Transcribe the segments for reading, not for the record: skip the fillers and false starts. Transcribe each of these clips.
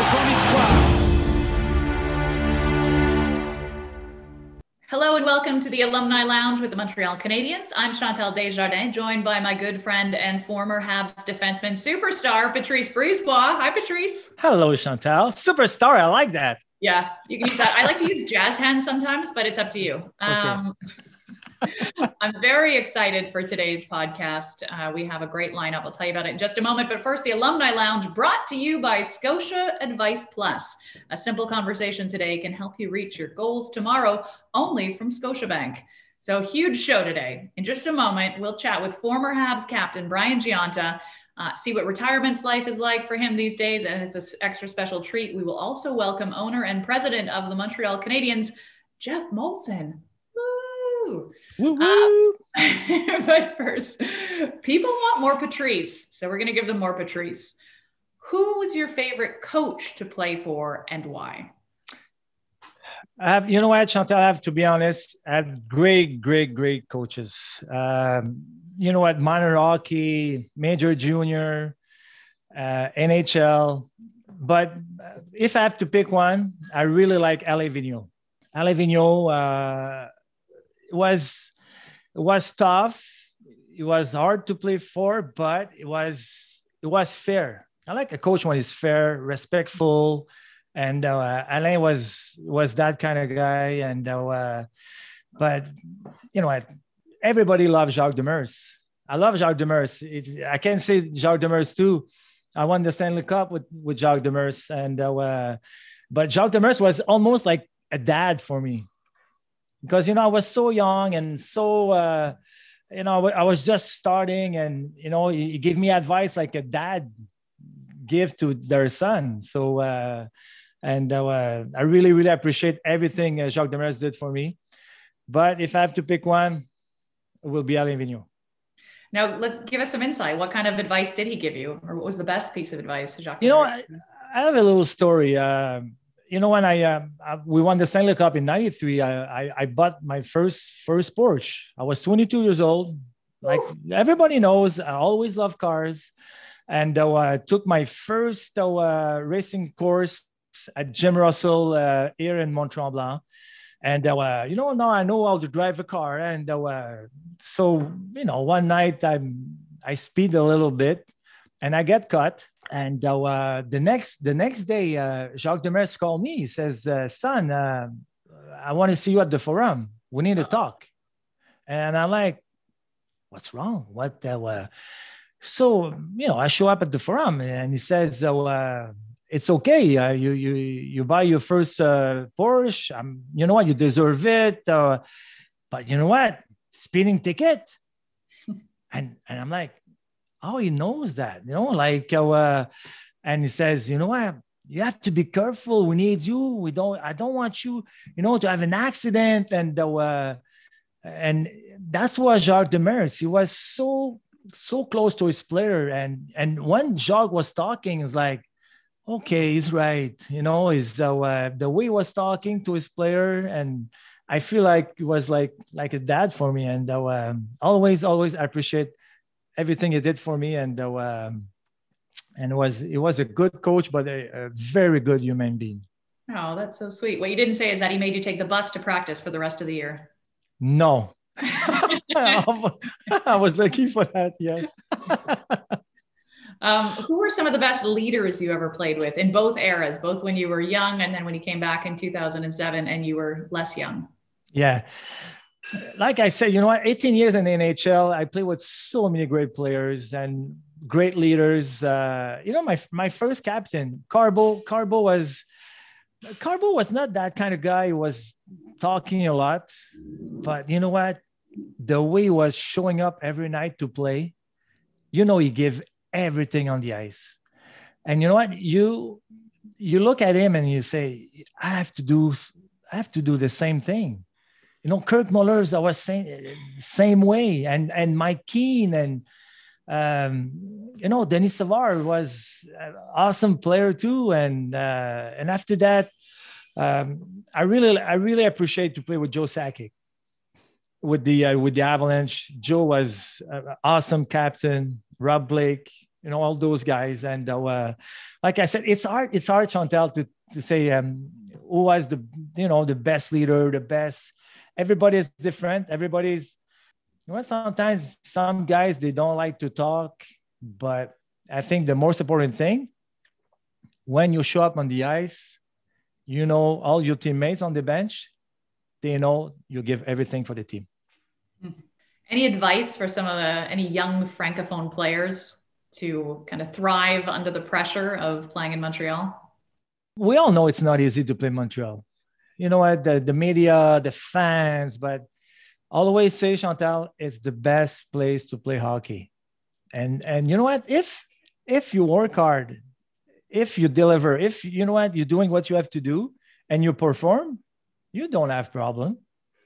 ce soir l'histoire. Hello and welcome to the Alumni Lounge with the Montreal Canadiens. I'm Chantal Desjardins, joined by my good friend and former Habs defenseman superstar, Patrice Brisebois. Hi, Patrice. Hello, Chantal. Superstar, I like that. Yeah, you can use that. I like to use jazz hands sometimes, but it's up to you. Okay. I'm very excited for today's podcast. We have a great lineup. I'll tell you about it in just a moment. But first, the Alumni Lounge brought to you by ScotiaAdvice Plus. A simple conversation today can help you reach your goals tomorrow, only from Scotiabank. So huge show today. In just a moment, we'll chat with former Habs captain Brian Gionta, see what retirement's life is like for him these days. And it's an extra special treat. We will also welcome owner and president of the Montreal Canadiens, Geoff Molson. Woo! Woo-woo. But first, people want more Patrice. So we're going to give them more Patrice. Who was your favorite coach to play for and why? You know what, Chantal, I have to be honest, I have great coaches. You know what, minor hockey, major, junior, NHL. But if I have to pick one, I really like Alain Vigneault. Alain Vigneault was tough. It was hard to play for, but it was fair. I like a coach when he's fair, respectful, and Alain was that kind of guy. And but you know what, everybody loves Jacques Demers. I love Jacques Demers. I can't say Jacques Demers too. I won the Stanley Cup with Jacques Demers, and but Jacques Demers was almost like a dad for me, because I was so young and so I was just starting, and he gave me advice like a dad give to their son. So I really appreciate everything Jacques Demers did for me. But if I have to pick one, it will be Alain Vigneault. Now, let's give us some insight. What kind of advice did he give you, or what was the best piece of advice Jacques? I have a little story. When we won the Stanley Cup in '93, I bought my first Porsche. I was 22 years old. Like everybody knows, I always love cars, and I took my first racing course at Jim Russell here in Montreal. And now I know how to drive a car. And so one night I speed a little bit, and I get caught. And the next day, Jacques Demers called me. He says, "Son, I want to see you at the Forum. We need to talk." And I'm like, "What's wrong? What?" So I show up at the Forum, and he says, "It's okay. You buy your first Porsche. You know what? You deserve it. But you know what? Speeding ticket." And I'm like, "Oh, he knows that, and he says, "You know what? You have to be careful. We need you. I don't want you, to have an accident." And that's what Jacques Demers. He was so close to his player. And when Jacques was talking, it's like, okay, he's right. Is the way he was talking to his player, and I feel like it was like a dad for me. And always appreciate everything he did for me. And it was a good coach, but a very good human being. Oh, that's so sweet. What you didn't say is that he made you take the bus to practice for the rest of the year. No. I was lucky for that. Yes. Who were some of the best leaders you ever played with in both eras, both when you were young and then when you came back in 2007 and you were less young? Yeah. Like I said, 18 years in the NHL, I played with so many great players and great leaders. My first captain, Carbo was not that kind of guy who was talking a lot, but you know what? The way he was showing up every night to play, he gave everything on the ice. And you know what? You look at him and you say, I have to do the same thing. Kirk Muller's, I was saying same way, and Mike Keane, and Denis Savard was an awesome player too. And after that, I really appreciate to play with Joe Sakic with the Avalanche. Joe was an awesome captain. Rob Blake, all those guys. And like I said, it's hard, Chantal, to say who was the best leader, the best. Everybody is different. Everybody's, sometimes some guys, they don't like to talk, but I think the most important thing, when you show up on the ice, all your teammates on the bench, they know you give everything for the team. Any advice for any young Francophone players to kind of thrive under the pressure of playing in Montreal? We all know it's not easy to play Montreal. You know what? The media, the fans, but I'll always say, Chantal, it's the best place to play hockey. And you know what? If you work hard, if you deliver, if you're doing what you have to do and you perform, you don't have problem.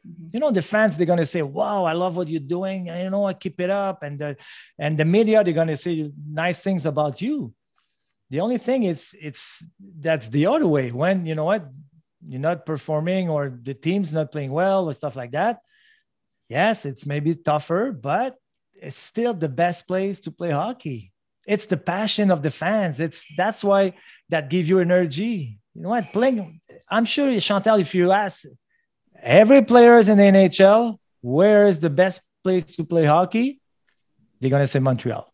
The fans, they're going to say, wow, I love what you're doing. And, I keep it up. And the media, they're going to say nice things about you. The only thing is that's the other way. When, you're not performing or the team's not playing well or stuff like that. Yes, it's maybe tougher, but it's still the best place to play hockey. It's the passion of the fans. That's why that gives you energy. Playing, I'm sure, Chantal, if you ask every player in the NHL, where is the best place to play hockey? They're going to say Montreal.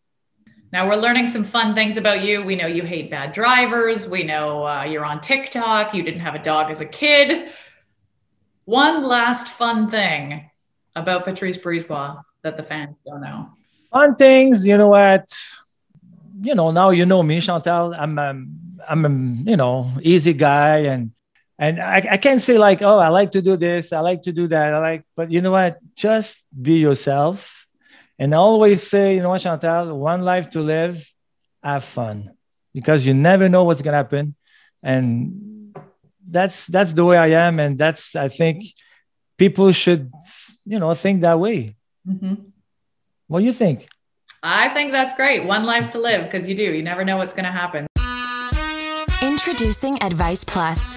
Now we're learning some fun things about you. We know you hate bad drivers. We know you're on TikTok. You didn't have a dog as a kid. One last fun thing about Patrice Brisebois that the fans don't know. Fun things, you know what? Now you know me, Chantal. I'm easy guy, and I can't say like, oh, I like to do this, I like to do that. But you know what? Just be yourself. And I always say, Chantal, one life to live, have fun, because you never know what's going to happen. And that's the way I am. And I think people should, think that way. Mm-hmm. What do you think? I think that's great. One life to live, because you never know what's going to happen. Introducing Advice Plus,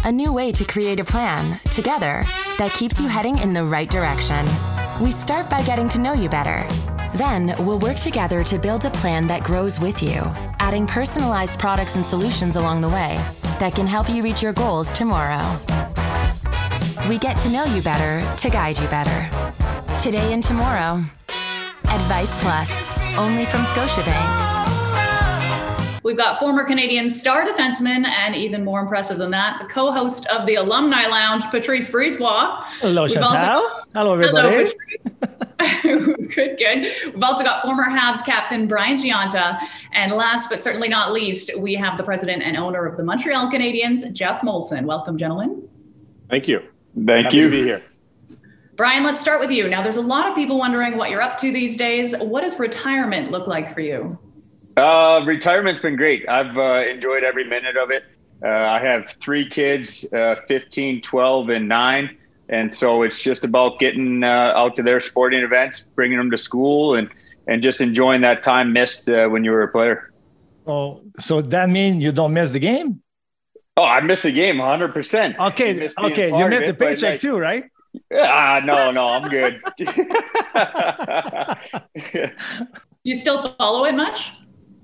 a new way to create a plan together that keeps you heading in the right direction. We start by getting to know you better. Then we'll work together to build a plan that grows with you, adding personalized products and solutions along the way that can help you reach your goals tomorrow. We get to know you better to guide you better. Today and tomorrow. Advice Plus, only from Scotiabank. We've got former Canadian star defenseman, and even more impressive than that, the co-host of the Alumni Lounge, Patrice Brisebois. Hello, Chantal. Hello, everybody. Hello, good. We've also got former Habs captain Brian Gionta. And last but certainly not least, we have the president and owner of the Montreal Canadiens, Geoff Molson. Welcome, gentlemen. Thank you. Happy to be here. Brian, let's start with you. Now, there's a lot of people wondering what you're up to these days. What does retirement look like for you? Retirement's been great. I've enjoyed every minute of it. I have 3 kids, 15, 12, and 9. And so it's just about getting out to their sporting events, bringing them to school, and just enjoying that time missed when you were a player. Oh, so that means you don't miss the game? Oh, I missed the game 100%. Okay. You missed the paycheck too, right? No, I'm good. Do you still follow it much?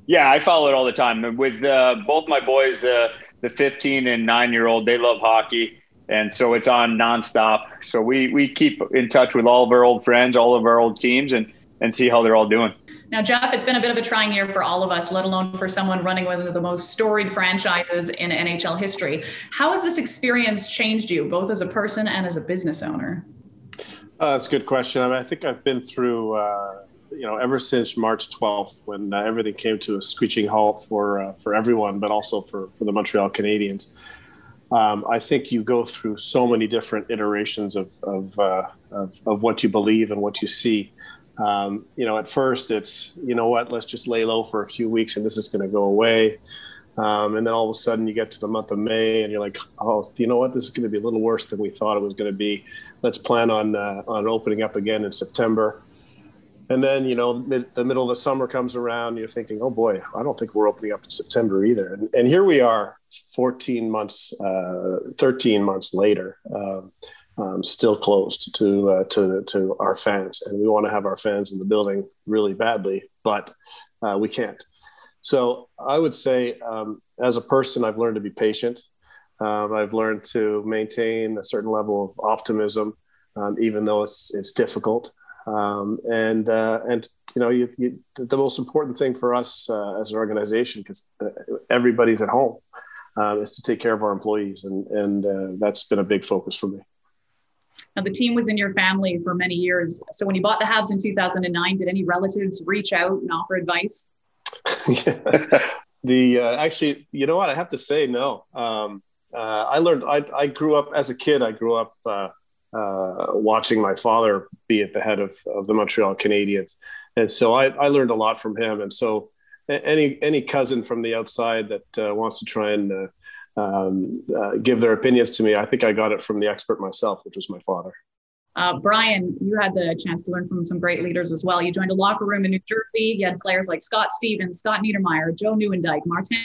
Yeah, I follow it all the time. With both my boys, the 15 and 9-year-old, they love hockey. And so it's on nonstop. So we keep in touch with all of our old friends, all of our old teams, and see how they're all doing. Now, Geoff, it's been a bit of a trying year for all of us, let alone for someone running one of the most storied franchises in NHL history. How has this experience changed you, both as a person and as a business owner? That's a good question. I think I've been through, ever since March 12th, when everything came to a screeching halt for everyone, but also for the Montreal Canadiens. I think you go through so many different iterations of what you believe and what you see. At first it's, let's just lay low for a few weeks and this is going to go away. And then all of a sudden you get to the month of May and you're like, oh, you know what? This is going to be a little worse than we thought it was going to be. Let's plan on opening up again in September. And then, the middle of the summer comes around, you're thinking, oh boy, I don't think we're opening up in September either. And here we are 13 months later, still closed to our fans. And we want to have our fans in the building really badly, but we can't. So I would say, as a person, I've learned to be patient. I've learned to maintain a certain level of optimism, even though it's difficult. And the most important thing for us as an organization, because everybody's at home, is to take care of our employees, and that's been a big focus for me. Now, the team was in your family for many years. So when you bought the Habs in 2009, did any relatives reach out and offer advice? Actually, you know what? I have to say no. I grew up as a kid. I grew up watching my father be at the head of the Montreal Canadiens, and so I learned a lot from him. And so any cousin from the outside that wants to try and give their opinions to me, I think I got it from the expert myself, which was my father. Brian, you had the chance to learn from some great leaders as well. You joined a locker room in New Jersey. You had players like Scott Stevens, Scott Niedermayer, Joe Nieuwendyk, Martin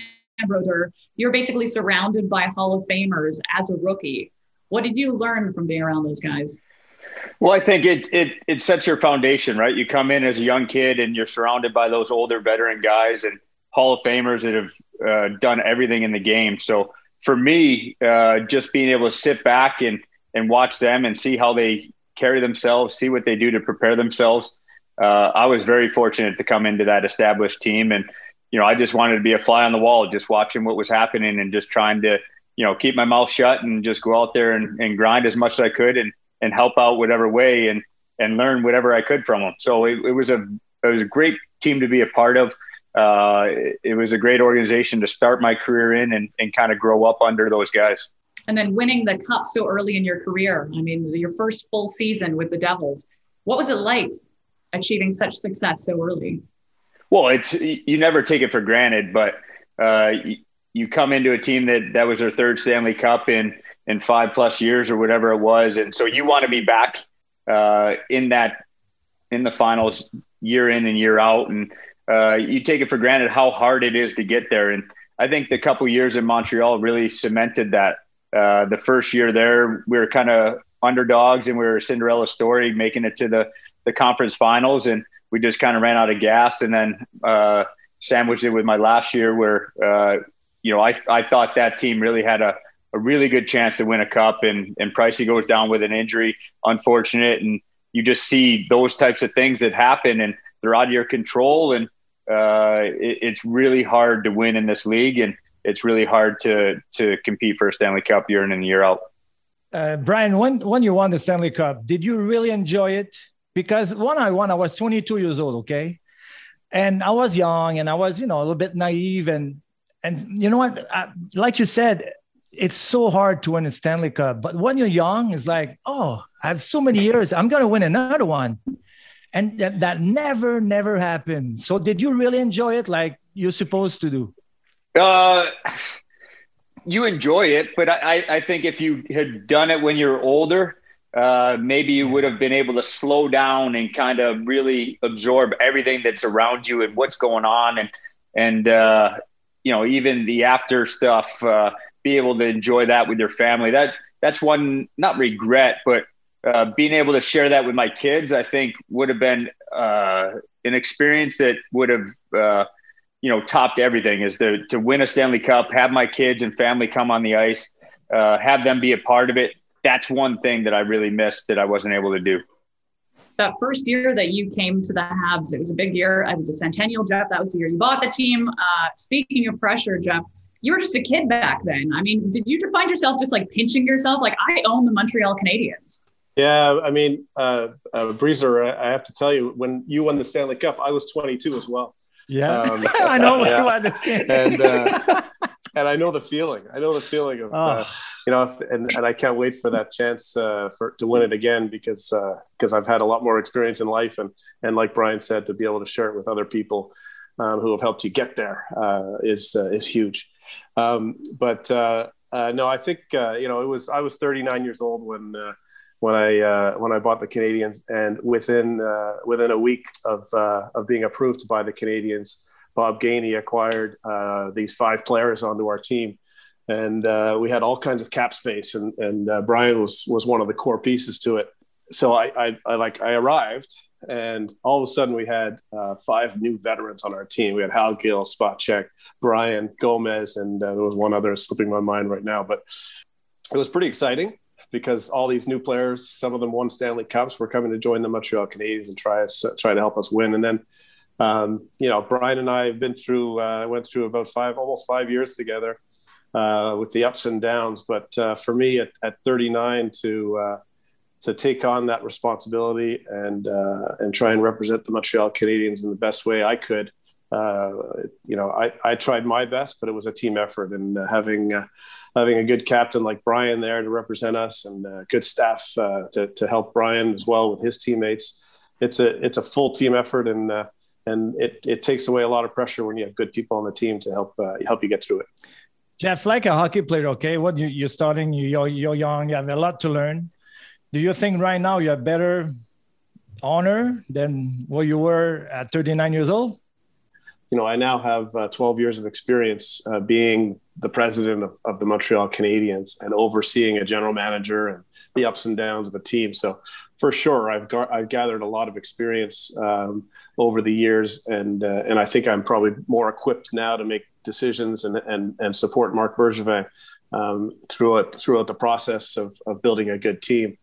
Brodeur. You were basically surrounded by Hall of Famers as a rookie. What did you learn from being around those guys? Well, I think it sets your foundation, right? You come in as a young kid and you're surrounded by those older veteran guys and Hall of Famers that have done everything in the game. So for me, just being able to sit back and watch them and see how they carry themselves, see what they do to prepare themselves. I was very fortunate to come into that established team. And, I just wanted to be a fly on the wall, just watching what was happening and just trying to, keep my mouth shut and just go out there and grind as much as I could and help out whatever way and learn whatever I could from them. So it was a great team to be a part of. It was a great organization to start my career in and kind of grow up under those guys. And then winning the Cup so early in your career. I mean, your first full season with the Devils. What was it like achieving such success so early? Well, you never take it for granted, but you come into a team that was their third Stanley Cup in 5+ years or whatever it was. And so you want to be back in the finals year in and year out. And you take it for granted how hard it is to get there. And I think the couple years in Montreal really cemented that. The first year there, we were kind of underdogs and we were a Cinderella story making it to the conference finals. And we just kind of ran out of gas. And then sandwiched it with my last year where, I thought that team really had a really good chance to win a cup, and Pricey goes down with an injury, unfortunate. And you just see those types of things that happen and they're out of your control. And it's really hard to win in this league. And it's really hard to compete for a Stanley Cup year in and year out. Brian, when you won the Stanley Cup, did you really enjoy it? Because when I won, I was 22 years old, okay? And I was young and I was, a little bit naive. And you know what? Like you said, it's so hard to win a Stanley Cup. But when you're young, it's like, oh, I have so many years. I'm going to win another one. And that never happened. So did you really enjoy it like you're supposed to do? You enjoy it, but I think if you had done it when you're older, maybe you would have been able to slow down and kind of really absorb everything that's around you and what's going on. And even the after stuff, be able to enjoy that with your family. That's one, not regret, but being able to share that with my kids, I think would have been an experience that would have, topped everything, is to win a Stanley Cup, have my kids and family come on the ice, have them be a part of it. That's one thing that I really missed that I wasn't able to do. That first year that you came to the Habs, it was a big year. I was a centennial, Geoff. That was the year you bought the team. Speaking of pressure, Geoff, you were just a kid back then. I mean, did you find yourself just like pinching yourself? Like, I own the Montreal Canadiens. Yeah, I mean, Breezer, I have to tell you, when you won the Stanley Cup, I was 22 as well. Yeah, I know what you want to say. And I know the feeling. I know the feeling of, and I can't wait for that chance to win it again because I've had a lot more experience in life. And like Brian said, to be able to share it with other people who have helped you get there is huge. No, I think, I was 39 years old when I bought the Canadiens, and within a week of being approved by the Canadiens, Bob Gainey acquired these 5 players onto our team, and we had all kinds of cap space, and Brian was one of the core pieces to it. So I arrived, And all of a sudden we had 5 new veterans on our team. We had Hal Gill, Spacek, Brian, Gomez, and there was one other slipping my mind right now. But it was pretty exciting because all these new players, some of them won Stanley Cups, were coming to join the Montreal Canadiens and try to help us win. And then, Brian and I have went through about almost 5 years together with the ups and downs. But for me at 39 to take on that responsibility and try and represent the Montreal Canadiens in the best way I could. I tried my best, but it was a team effort, and having a good captain like Brian there to represent us, and good staff to help Brian as well with his teammates. It's a full team effort, and it takes away a lot of pressure when you have good people on the team to help you get through it. Geoff, like a hockey player, okay, you're starting, you're young, you have a lot to learn. Do you think right now you have better honor than what you were at 39 years old? I now have 12 years of experience being the president of the Montreal Canadiens and overseeing a general manager and the ups and downs of a team. So for sure, I've gathered a lot of experience over the years, and I think I'm probably more equipped now to make decisions and support Marc Bergevin throughout the process of building a good team.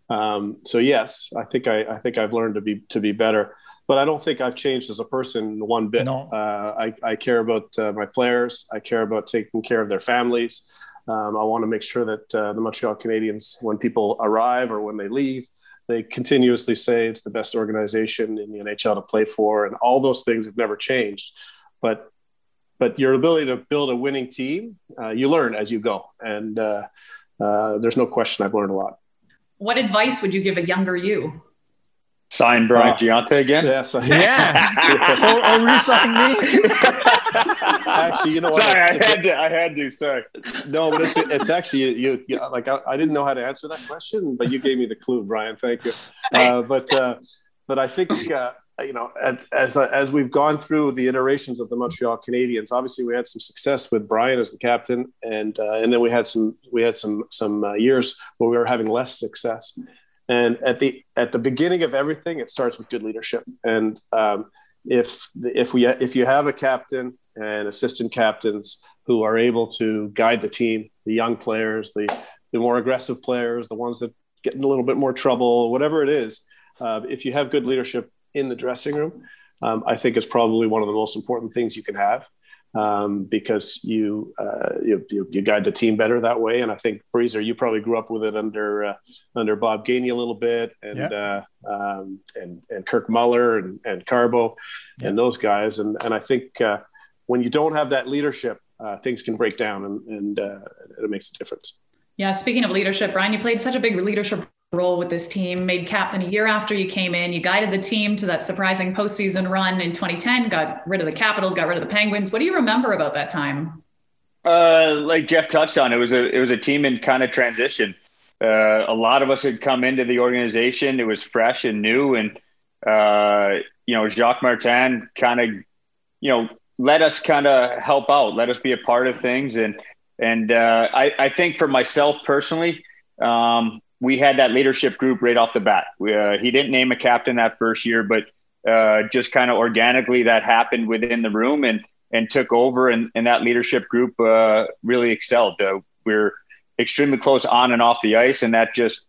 So yes, I think I've learned to be better, but I don't think I've changed as a person one bit. No. I care about my players. I care about taking care of their families. I want to make sure that the Montreal Canadiens, when people arrive or when they leave, they continuously say it's the best organization in the NHL to play for, and all those things have never changed. But your ability to build a winning team, you learn as you go, and there's no question I've learned a lot. What advice would you give a younger you? Sign Brian Gionta again? Yes. Yeah. or re-sign me. Actually, you know what? Sorry, I had to. Sorry. No, but it's actually you like I didn't know how to answer that question, but you gave me the clue, Brian. Thank you. But I think as we've gone through the iterations of the Montreal Canadiens, obviously we had some success with Brian as the captain, and then we had some years where we were having less success. And at the beginning of everything, it starts with good leadership. And if you have a captain and assistant captains who are able to guide the team, the young players, the more aggressive players, the ones that get in a little bit more trouble, whatever it is, if you have good leadership in the dressing room, I think it's probably one of the most important things you can have, because you guide the team better that way. And I think Breezer, you probably grew up with it under Bob Gainey a little bit, and Kirk Muller and Carbo and those guys. And I think when you don't have that leadership, things can break down, and it makes a difference. Yeah. Speaking of leadership, Brian, you played such a big leadership role with this team, made captain a year after you came in. You guided the team to that surprising postseason run in 2010, got rid of the Capitals, got rid of the Penguins. What do you remember about that time? Like Geoff touched on, it was a team in kind of transition. A lot of us had come into the organization. It was fresh and new. And, Jacques Martin kind of, let us kind of help out, let us be a part of things. And I think for myself personally, we had that leadership group right off the bat. He didn't name a captain that first year, but just kind of organically that happened within the room and took over. And that leadership group really excelled. We're extremely close on and off the ice, and that just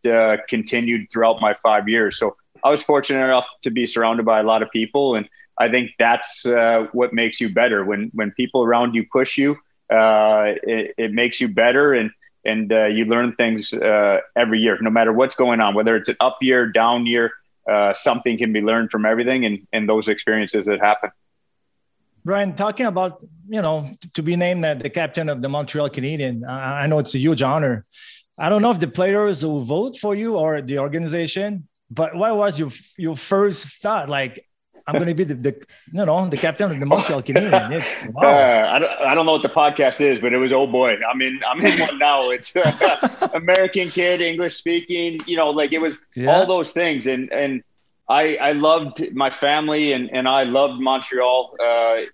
continued throughout my 5 years. So I was fortunate enough to be surrounded by a lot of people. And I think that's what makes you better. When people around you push you, it makes you better. And you learn things every year, no matter what's going on, whether it's an up year, down year, something can be learned from everything and those experiences that happen. Brian, talking about, to be named the captain of the Montreal Canadiens, I know it's a huge honor. I don't know if the players who vote for you or the organization, but what was your first thought? Like, I'm going to be the captain of the Montreal Canadiens. It's wow. I don't know what the podcast is, but it was, oh boy. I'm in one now. It's American kid, English speaking, it was all those things. And I loved my family and I loved Montreal.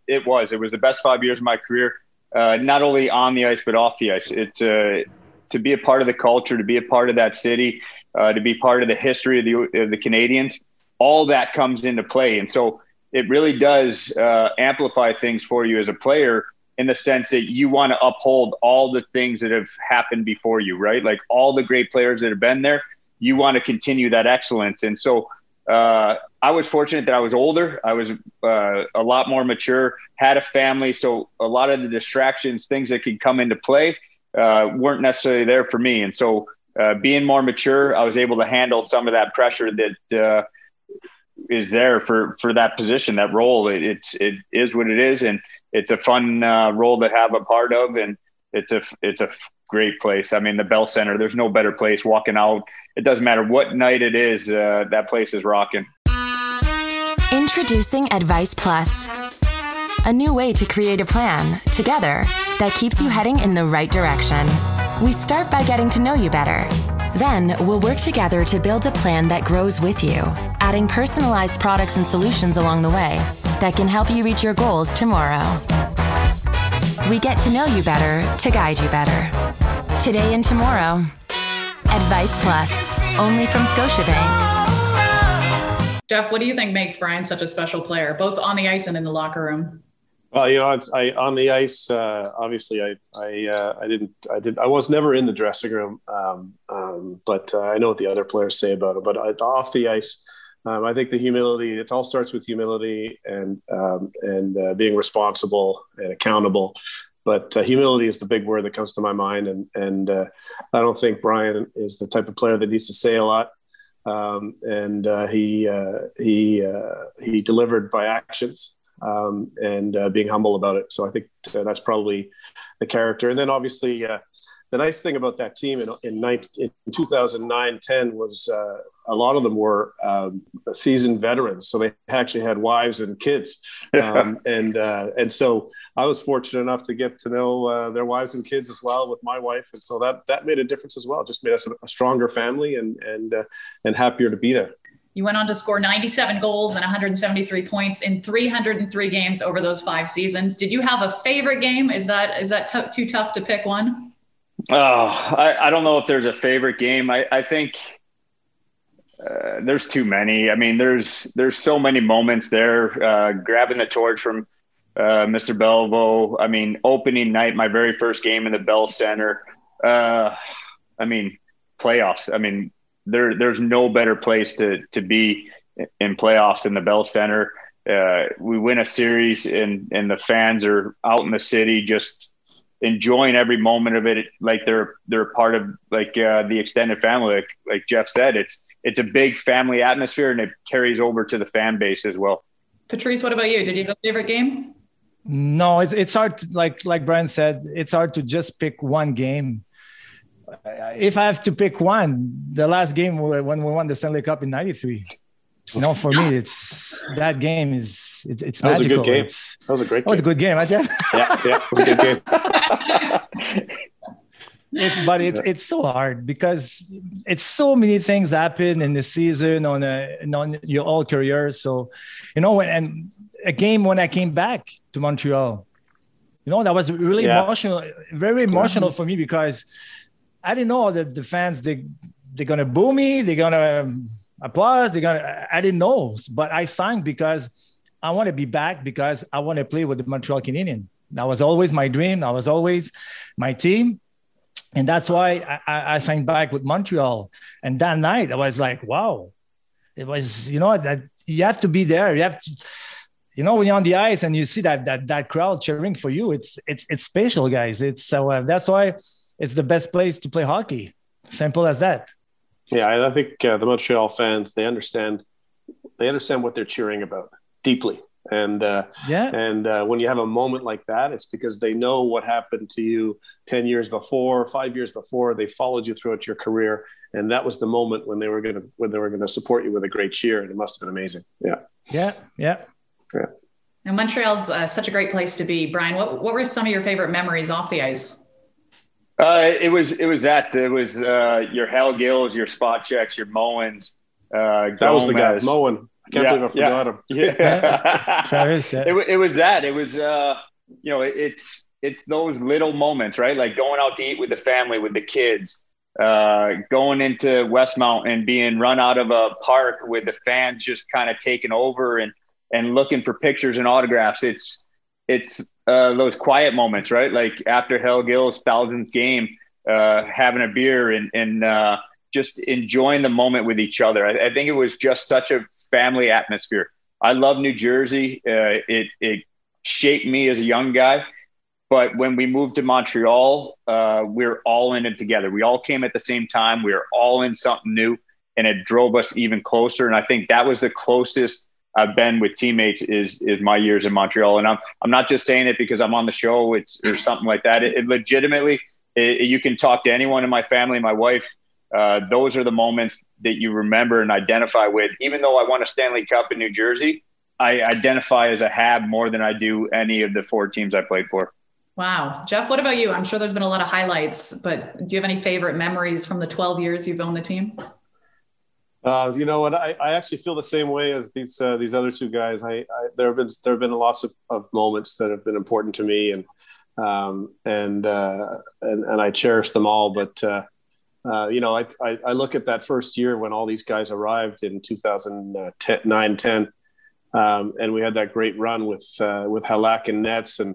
It was the best 5 years of my career, not only on the ice, but off the ice. To be a part of the culture, to be a part of that city, to be part of the history of the Canadiens. all that comes into play. And so it really does amplify things for you as a player, in the sense that you want to uphold all the things that have happened before you, right? Like all the great players that have been there, you want to continue that excellence. And so I was fortunate that I was older. I was a lot more mature, had a family. So a lot of the distractions, things that could come into play weren't necessarily there for me. And so being more mature, I was able to handle some of that pressure that is there for that position, that role. It is what it is. And it's a fun role to have a part of. And it's a great place. I mean, the Bell Center, there's no better place. Walking out, it doesn't matter what night it is, that place is rocking. Introducing Advice Plus, a new way to create a plan together that keeps you heading in the right direction. We start by getting to know you better. Then we'll work together to build a plan that grows with you, adding personalized products and solutions along the way that can help you reach your goals tomorrow. We get to know you better to guide you better. Today and tomorrow. Advice Plus, only from Scotiabank. Geoff, what do you think makes Brian such a special player, both on the ice and in the locker room? Well, on the ice, obviously I was never in the dressing room, but I know what the other players say about it. But off the ice, I think the humility, it all starts with humility and being responsible and accountable. But humility is the big word that comes to my mind. And I don't think Brian is the type of player that needs to say a lot. He delivered by actions. Being humble about it. So I think that's probably the character. And then obviously the nice thing about that team in 2009-10 was a lot of them were seasoned veterans. So they actually had wives and kids. And so I was fortunate enough to get to know their wives and kids as well with my wife. And so that made a difference as well. Just made us a stronger family and happier to be there. You went on to score 97 goals and 173 points in 303 games over those 5 seasons. Did you have a favorite game? Is that too tough to pick one? Oh, I don't know if there's a favorite game. I think there's too many. I mean, there's so many moments there. Grabbing the torch from Mr. Belvo. I mean, opening night, my very first game in the Bell Center. I mean, playoffs. I mean, there's no better place to be in playoffs than the Bell Center. We win a series and the fans are out in the city just enjoying every moment of it, like they're part of the extended family. Like Geoff said, it's a big family atmosphere, and it carries over to the fan base as well. Patrice, what about you? Did you have a favorite game? No, it's hard to, like Brian said, it's hard to just pick one game. If I have to pick one, the last game when we won the Stanley Cup in '93, for me, it's that game it's that magical. Was a good game. That was a great game. That was a good game, huh, Geoff? Yeah, it was a good game. But it's so hard because it's so many things happen in the season on your whole career. So, and a game when I came back to Montreal, that was really emotional, very emotional for me because I didn't know that the fans, they're going to boo me. They're going to applause. I didn't know, but I signed because I want to be back because I want to play with the Montreal Canadiens. That was always my dream. That was always my team. And that's why I signed back with Montreal. And that night I was like, wow, it was, that you have to be there. You have to, when you're on the ice and you see that crowd cheering for you, it's special, guys. That's why it's the best place to play hockey. Simple as that. Yeah, I think the Montreal fans, they understand what they're cheering about deeply. And when you have a moment like that, it's because they know what happened to you 10 years before, 5 years before. They followed you throughout your career, and that was the moment when they were going to support you with a great cheer, and it must have been amazing. Yeah. And Montreal's such a great place to be. Brian, what were some of your favorite memories off the ice? It was your Hal Gills, your spot checks, your Mowens. That was the guy, Mowen. I can't believe I forgot him. Yeah. Travis, It was that. It was it's those little moments, right? Like going out to eat with the family, with the kids, going into Westmount and being run out of a park with the fans just kind of taking over and looking for pictures and autographs. It's those quiet moments, right? Like after Hell Gill's 1000th game, having a beer and just enjoying the moment with each other. I think it was just such a family atmosphere. I love New Jersey. It shaped me as a young guy. But when we moved to Montreal, we were all in it together. We all came at the same time. We were all in something new, and it drove us even closer. And I think that was the closest I've been with teammates is my years in Montreal. And I'm not just saying it because I'm on the show or something like that. It legitimately, you can talk to anyone in my family, my wife. Those are the moments that you remember and identify with. Even though I won a Stanley Cup in New Jersey, I identify as a Hab more than I do any of the 4 teams I played for. Wow. Geoff, what about you? I'm sure there's been a lot of highlights, but do you have any favorite memories from the 12 years you've owned the team? You know what? I actually feel the same way as these other 2 guys. There have been lots of moments that have been important to me, and I cherish them all. But you know, I look at that first year when all these guys arrived in 2009-10, and we had that great run with Halak and Nets and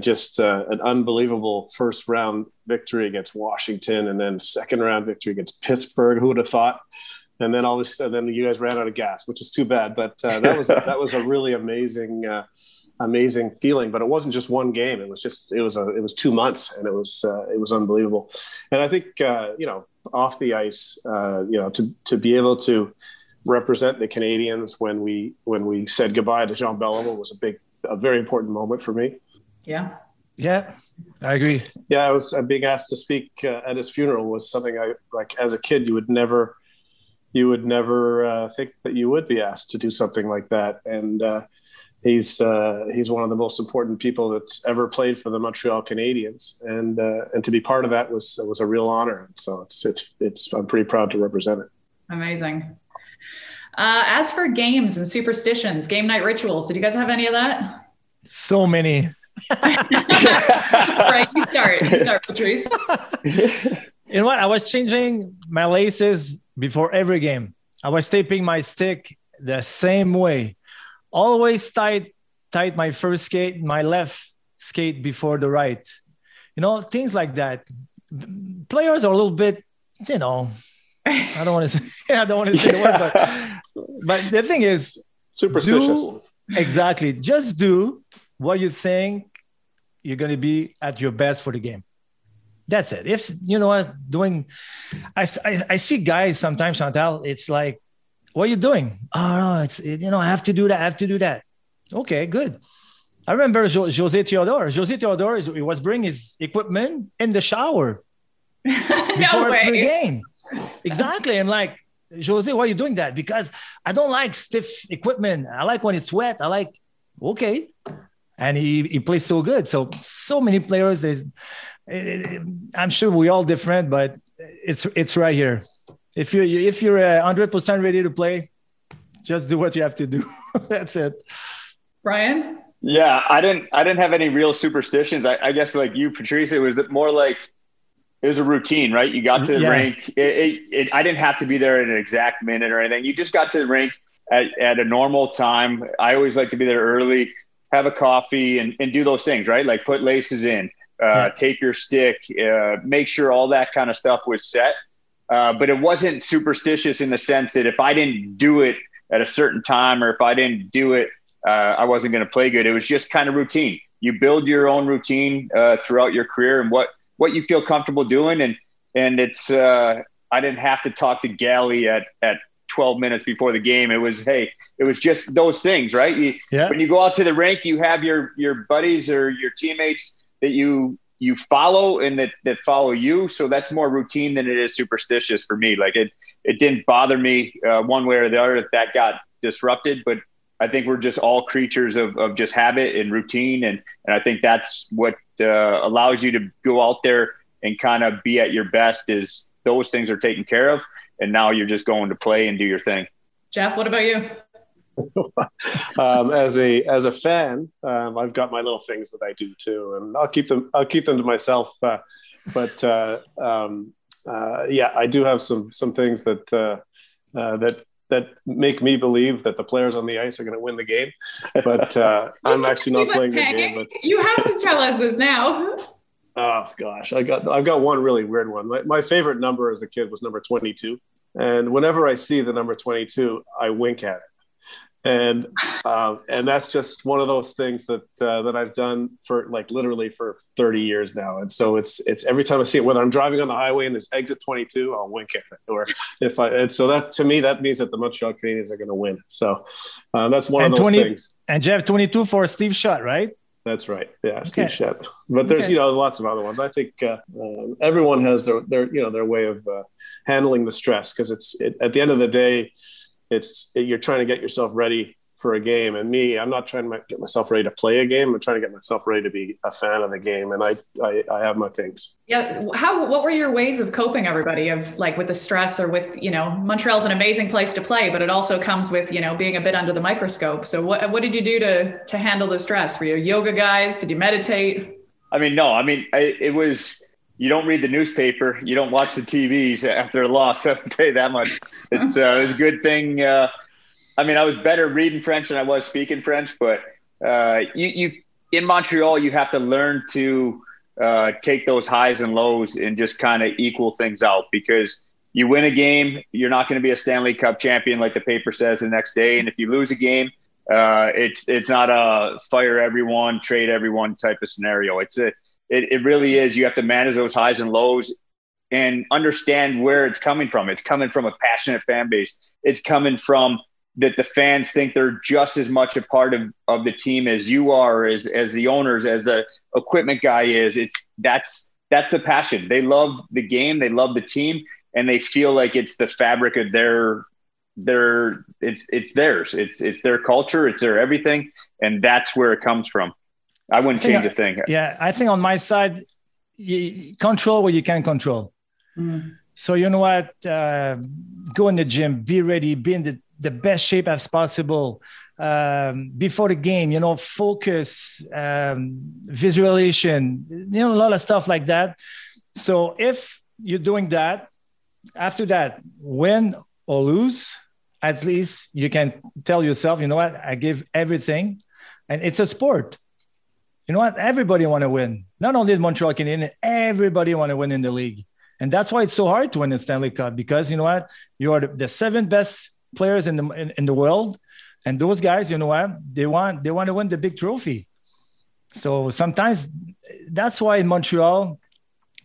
just an unbelievable first round victory against Washington, and then second round victory against Pittsburgh. Who would have thought? And then all this, and then you guys ran out of gas, which is too bad. But that was a really amazing feeling. But it wasn't just one game. It was 2 months, and it was unbelievable. And I think you know, off the ice, you know, to be able to represent the Canadiens when we said goodbye to Jean Beliveau was a very important moment for me. Yeah, I agree. Yeah, being asked to speak at his funeral was something I, like, as a kid, you would never think that you would be asked to do something like that. And he's one of the most important people that's ever played for the Montreal Canadiens, and to be part of that was a real honor. So I'm pretty proud to represent it. Amazing. As for games and superstitions, game night rituals, did you guys have any of that? So many. Right, you start, Patrice. You know what? I was changing my laces before every game. I was taping my stick the same way. Always tight my left skate before the right. You know, things like that. Players are a little bit, you know, I don't want to say the word, but the thing is, superstitious. Exactly. Just do what you think you're going to be at your best for the game. That's it. If you know what I see guys sometimes, Chantal, it's like, what are you doing? Oh no, I have to do that. Okay, good. I remember José Theodore. He was bringing his equipment in the shower before every game. Exactly. I'm like, Jose, why are you doing that? Because I don't like stiff equipment. I like when it's wet. Okay. And he plays so good. So many players. I'm sure we're all different, but it's right here. If you're 100% ready to play, just do what you have to do. That's it. Brian? Yeah, I didn't have any real superstitions. I guess like you, Patrice, it was more like, it was a routine, right? You got to the rink. I didn't have to be there at an exact minute or anything. You just got to the rink at a normal time. I always like to be there early, have a coffee and do those things, right? Like put laces in, tape your stick, make sure all that kind of stuff was set. But it wasn't superstitious in the sense that if I didn't do it at a certain time or if I didn't do it, I wasn't going to play good. It was just kind of routine. You build your own routine throughout your career and what you feel comfortable doing. And it's, I didn't have to talk to Gally at 12 minutes before the game. It was just those things, right? When you go out to the rink, you have your buddies or your teammates that you follow and that follow you. So that's more routine than it is superstitious for me. Like it didn't bother me one way or the other if that got disrupted, but I think we're just all creatures of just habit and routine. And I think that's what allows you to go out there and kind of be at your best is those things are taken care of. And now you're just going to play and do your thing. Geoff, what about you? As a fan, I've got my little things that I do too, and I'll keep them to myself. But yeah, I do have some things that make me believe that the players on the ice are going to win the game. But I'm actually not playing the game. But you have to tell us this now. Oh gosh, I've got one really weird one. My favorite number as a kid was number 22, and whenever I see the number 22, I wink at it. And that's just one of those things that I've done for literally for 30 years now. And so it's every time I see it, whether I'm driving on the highway and there's exit 22, I'll wink at it. Or so that to me, that means that the Montreal Canadiens are going to win. So that's one of those things. And Geoff, 22 for Steve Shutt, right? That's right. Yeah. Steve Shutt. But there's, lots of other ones. I think everyone has their way of handling the stress, because at the end of the day, you're trying to get yourself ready for a game. And me, I'm not trying to get myself ready to play a game. I'm trying to get myself ready to be a fan of the game. And I have my things. Yeah. What were your ways of coping, everybody, of with the stress, or with, Montreal's an amazing place to play, but it also comes with, being a bit under the microscope. So what did you do to handle the stress? Were you yoga guys? Did you meditate? It was, you don't read the newspaper. You don't watch the TVs after a loss. I can tell you that much. It was a good thing. I was better reading French than I was speaking French, but you in Montreal, you have to learn to take those highs and lows and just kind of equal things out, because you win a game, you're not going to be a Stanley Cup champion like the paper says the next day. And if you lose a game, it's not a fire everyone, trade everyone type of scenario. It really is. You have to manage those highs and lows and understand where it's coming from. It's coming from a passionate fan base. It's coming from that the fans think they're just as much a part of the team as you are, as the owners, as the equipment guy is. That's the passion. They love the game. They love the team, and they feel like it's the fabric of it's theirs. It's their culture. It's their everything. And that's where it comes from. I wouldn't change a thing. Yeah, I think on my side, you control what you can control. Mm. So you know what? Go in the gym, be ready, be in the best shape as possible. Before the game, focus, visualization, a lot of stuff like that. So if you're doing that, after that, win or lose, at least you can tell yourself, you know what? I give everything. And it's a sport. You know what? Everybody want to win. Not only the Montreal Canadiens, everybody want to win in the league. And that's why it's so hard to win the Stanley Cup, because you know what? You are the 7 best players in the world. And those guys, you know what? They want to win the big trophy. So sometimes that's why in Montreal,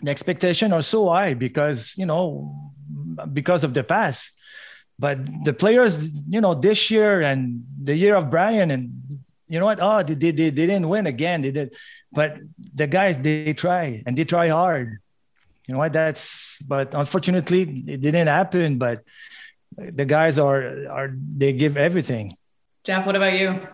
the expectations are so high because of the past. But the players, this year and the year of Brian, and you know what? Oh, they didn't win again. They did, but the guys, they try, and they try hard. You know what? But unfortunately, it didn't happen. But the guys they give everything. Geoff, what about you?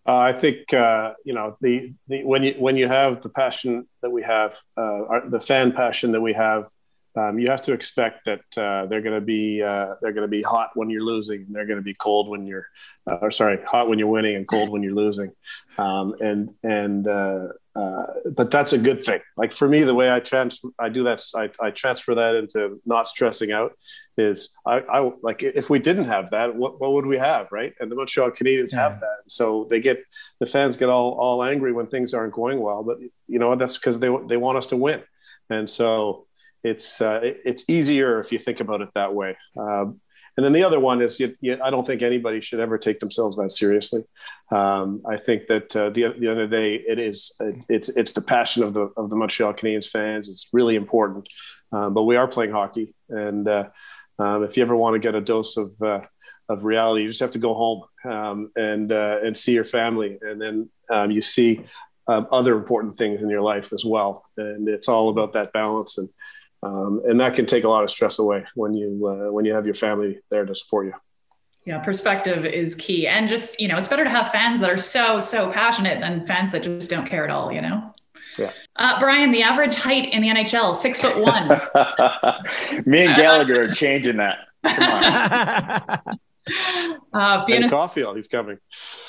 I think when you have the passion that we have, the fan passion that we have, you have to expect that they're going to be hot when you're losing. And they're going to be cold when hot when you're winning and cold when you're losing. But that's a good thing. Like for me, the way I transfer that into not stressing out is I like, if we didn't have that, what would we have, right? And the Montreal Canadiens have that. So the fans get all angry when things aren't going well, but that's because they want us to win. And so it's easier if you think about it that way. And then the other one is, I don't think anybody should ever take themselves that seriously. I think that the end of the day, it's the passion of the Montreal Canadiens fans. It's really important. But we are playing hockey, and if you ever want to get a dose of reality, you just have to go home and see your family, and then you see other important things in your life as well. And it's all about that balance, and that can take a lot of stress away when you have your family there to support you. Yeah, perspective is key. And just, it's better to have fans that are so passionate than fans that just don't care at all, Yeah. Brian, the average height in the NHL, 6'1". Me and Gallagher are changing that. Come on. And Caulfield, he's coming.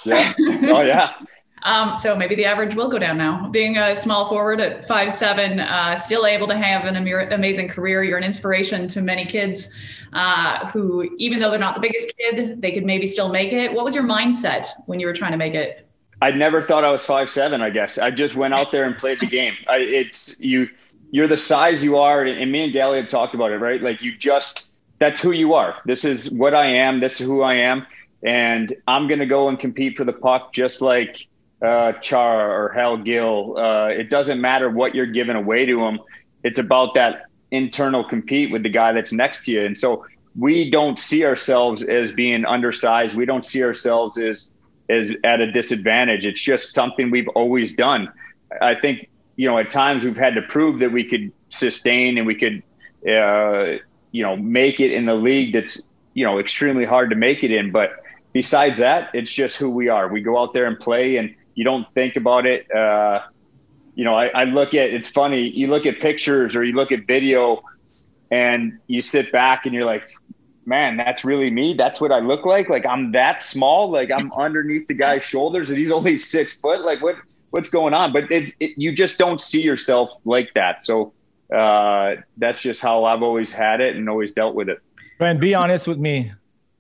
Yeah. Oh, yeah. So maybe the average will go down now. Being a small forward at 5'7", still able to have an amazing career. You're an inspiration to many kids who, even though they're not the biggest kid, they could maybe still make it. What was your mindset when you were trying to make it? I never thought I was 5'7", I guess. I just went out there and played the game. You're the size you are. And me and Gally have talked about it, right? Like that's who you are. This is what I am. This is who I am. And I'm going to go and compete for the puck just like Chara or Hal Gill. It doesn't matter what you're giving away to them. It's about that internal compete with the guy that's next to you. And so we don't see ourselves as being undersized. We don't see ourselves as at a disadvantage. It's just something we've always done. I think, at times we've had to prove that we could sustain and we could, make it in the league that's, extremely hard to make it in. But besides that, it's just who we are. We go out there and play, and you don't think about it. I look at, it's funny, you look at pictures or you look at video and you sit back and you're like, man, that's really me. That's what I look like. Like I'm that small, like I'm underneath the guy's shoulders and he's only 6 foot. Like what's going on? But you just don't see yourself like that. So that's just how I've always had it and always dealt with it. Brian, be honest with me.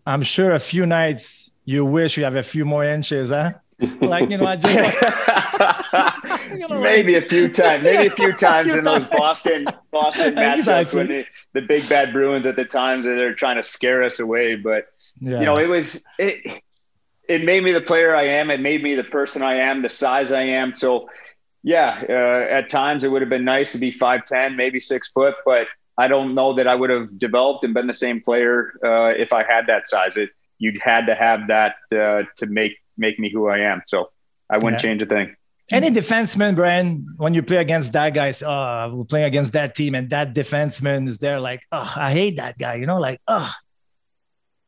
I'm sure a few nights you wish you have a few more inches, huh? Like, I just maybe a few times in those Boston matchups exactly. When the big bad Bruins at the times that they're trying to scare us away. But it made me the player I am. It made me the person I am, the size I am. So at times it would have been nice to be 5'10", maybe 6 foot, but I don't know that I would have developed and been the same player if I had that size. You'd had to have that to make me who I am. So I wouldn't change a thing. Any defenseman, Brian, when you play against that guy, we're playing against that team and that defenseman is there like, I hate that guy,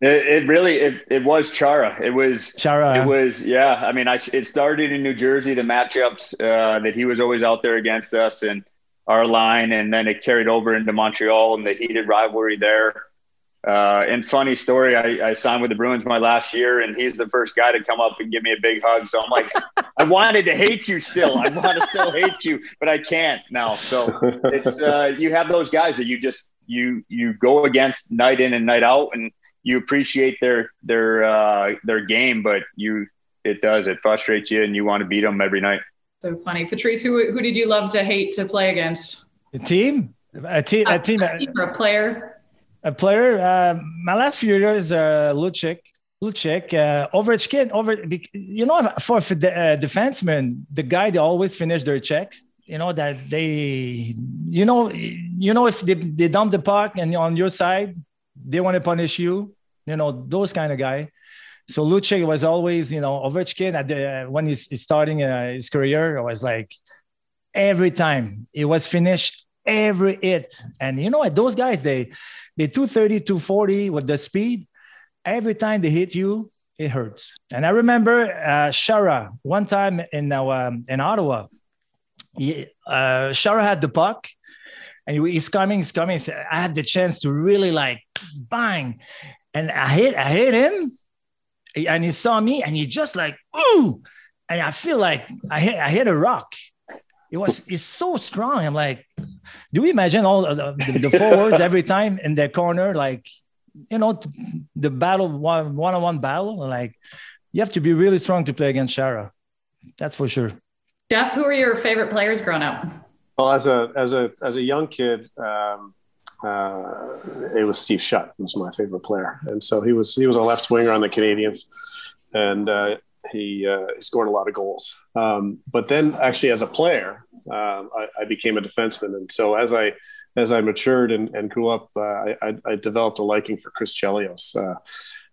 It was Chara. It was Chara. It was, yeah. I mean, it started in New Jersey, the matchups that he was always out there against us and our line. And then it carried over into Montreal and the heated rivalry there. And funny story, I signed with the Bruins my last year and he's the first guy to come up and give me a big hug. So I'm like, I wanted to hate you still. I want to still hate you, but I can't now. So it's, you have those guys that you go against night in and night out and you appreciate their game, but it frustrates you and you want to beat them every night. So funny. Patrice, who did you love to hate to play against? A team or a player? A player, my last few years, Lucic, overage kid, for the defenseman, the guy, they always finish their checks, that they, if they dump the puck and on your side, they want to punish you, those kind of guy. So Lucic was always, overage kid when he's starting his career. It was like every time it was finished, every hit. And those guys, they 230, 240 with the speed. Every time they hit you, it hurts. And I remember Chara one time in Ottawa. Chara had the puck, and he's coming. I had the chance to really like bang, and I hit him, and he saw me, and he just like ooh, and I feel like I hit a rock. It's so strong. I'm like, do we imagine all the forwards every time in their corner, like, the battle, one-on-one battle? Like, you have to be really strong to play against Chara. That's for sure. Geoff, who are your favorite players growing up? Well, as a young kid, it was Steve Shutt was my favorite player, and so he was a left winger on the Canadiens, and he scored a lot of goals. But then actually as a player, I became a defenseman. And so as I matured and grew up, I developed a liking for Chris Chelios.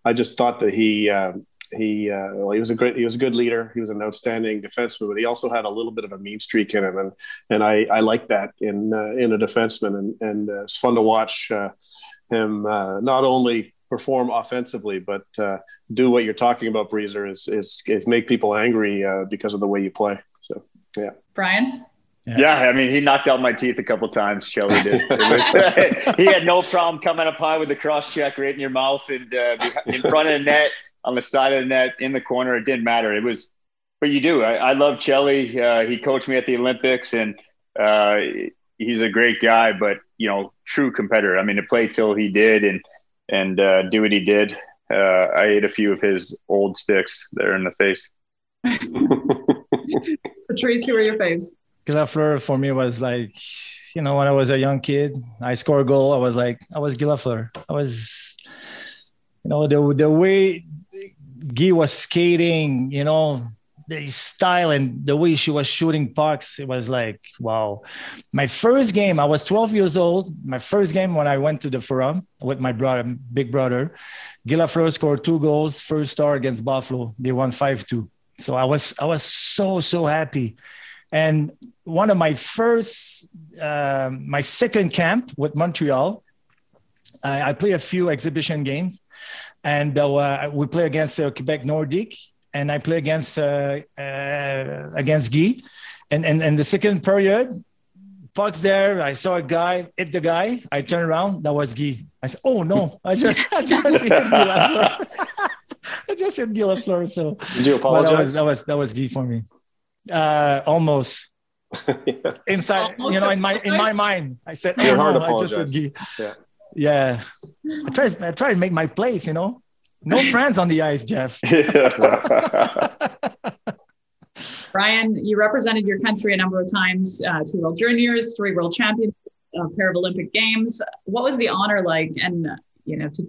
I just thought that he was a good leader. He was an outstanding defenseman, but he also had a little bit of a mean streak in him. And I like that in a defenseman. And it's fun to watch him not only perform offensively, but do what you're talking about, Breezer, is make people angry because of the way you play. So, yeah. Brian? Yeah, I mean, he knocked out my teeth a couple times, Shelly did. He had no problem coming up high with the cross check right in your mouth and in front of the net, on the side of the net, in the corner. It didn't matter. It was But you do. I love Chelly. He coached me at the Olympics, and he's a great guy, but, true competitor. I mean, to play till he did and do what he did, I ate a few of his old sticks there in the face. Patrice, who are your faves? Lafleur for me was like, when I was a young kid, I scored a goal. I was Lafleur. I was, the way Guy was skating, the style and the way she was shooting pucks, it was like, wow. My first game, I was 12 years old. My first game when I went to the Forum with my big brother, Guy Lafleur scored 2 goals, first star against Buffalo. They won 5-2. So I was so happy. And one of my my second camp with Montreal, I played a few exhibition games, and we play against Quebec Nordique, and I play against Guy. And the second period, pucks there, I saw a guy hit the guy. I turned around, that was Guy. I said, "Oh no, I just hit Guy Lafleur." I just hit Guy Lafleur. So did you apologize? That was Guy for me. Almost. Inside, almost in my mind, I said, "Oh no, I just said Guy." Yeah. I tried to make my place. No friends on the ice, Geoff. Brian, you represented your country a number of times, 2 World Juniors, 3 World Championships, a pair of Olympic Games. What was the honor like, and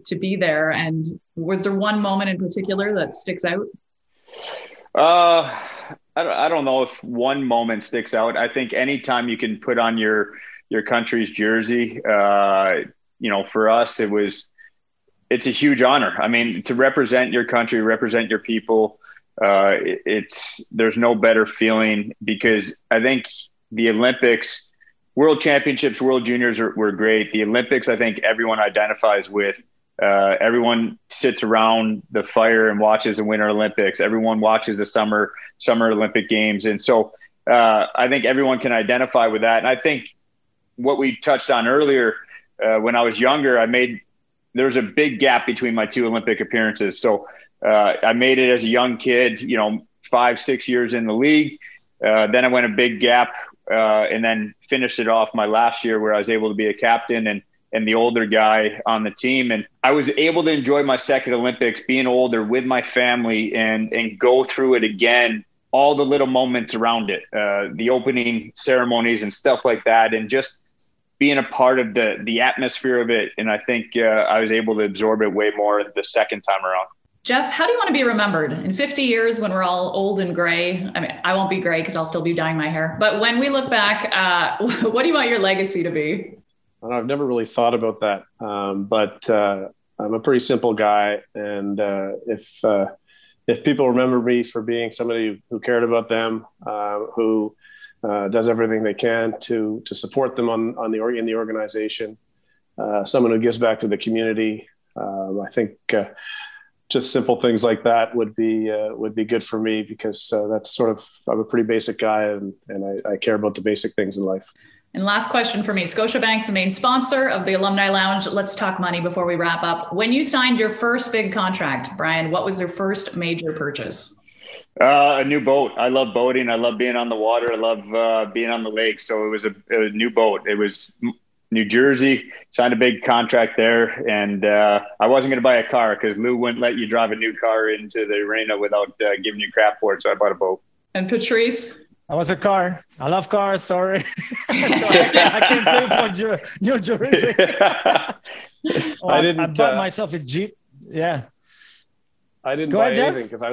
to be there? And was there one moment in particular that sticks out? I don't know if one moment sticks out. I think anytime you can put on your country's jersey, for us, it's a huge honor. I mean, to represent your country, represent your people, there's no better feeling, because I think the Olympics, World Championships, World Juniors were great. The Olympics, I think everyone identifies with. Everyone sits around the fire and watches the Winter Olympics. Everyone watches the Summer Olympic Games. And so I think everyone can identify with that. And I think what we touched on earlier, when I was younger, there's a big gap between my 2 Olympic appearances. So I made it as a young kid, 5-6 years in the league. Then I went a big gap and then finished it off my last year, where I was able to be a captain and the older guy on the team. And I was able to enjoy my second Olympics, being older with my family, and go through it again, all the little moments around it, the opening ceremonies and stuff like that, and just being a part of the atmosphere of it. And I think I was able to absorb it way more the second time around. Geoff, how do you want to be remembered in 50 years when we're all old and gray? I mean, I won't be gray because I'll still be dyeing my hair. But when we look back, what do you want your legacy to be? I've never really thought about that, but I'm a pretty simple guy, and if people remember me for being somebody who cared about them, who does everything they can to support them in the organization, someone who gives back to the community, I think just simple things like that would be good for me, because that's I'm a pretty basic guy, and I care about the basic things in life. And last question for me. Scotiabank's the main sponsor of the Alumni Lounge. Let's talk money before we wrap up. When you signed your first big contract, Brian, what was their first major purchase? A new boat. I love boating. I love being on the water. I love being on the lake. So it was a new boat. It was New Jersey, signed a big contract there. And I wasn't going to buy a car, because Lou wouldn't let you drive a new car into the arena without giving you crap for it. So I bought a boat. And Patrice? I was a car. I love cars. Sorry. So I can't pay for New Jersey. I bought myself a Jeep. Yeah. I didn't buy anything because I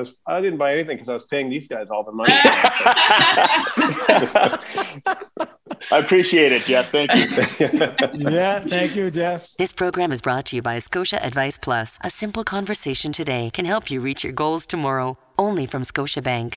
was paying these guys all the money. I appreciate it, Geoff. Thank you. Yeah, thank you, Geoff. This program is brought to you by ScotiaAdvice Plus. A simple conversation today can help you reach your goals tomorrow. Only from Scotiabank.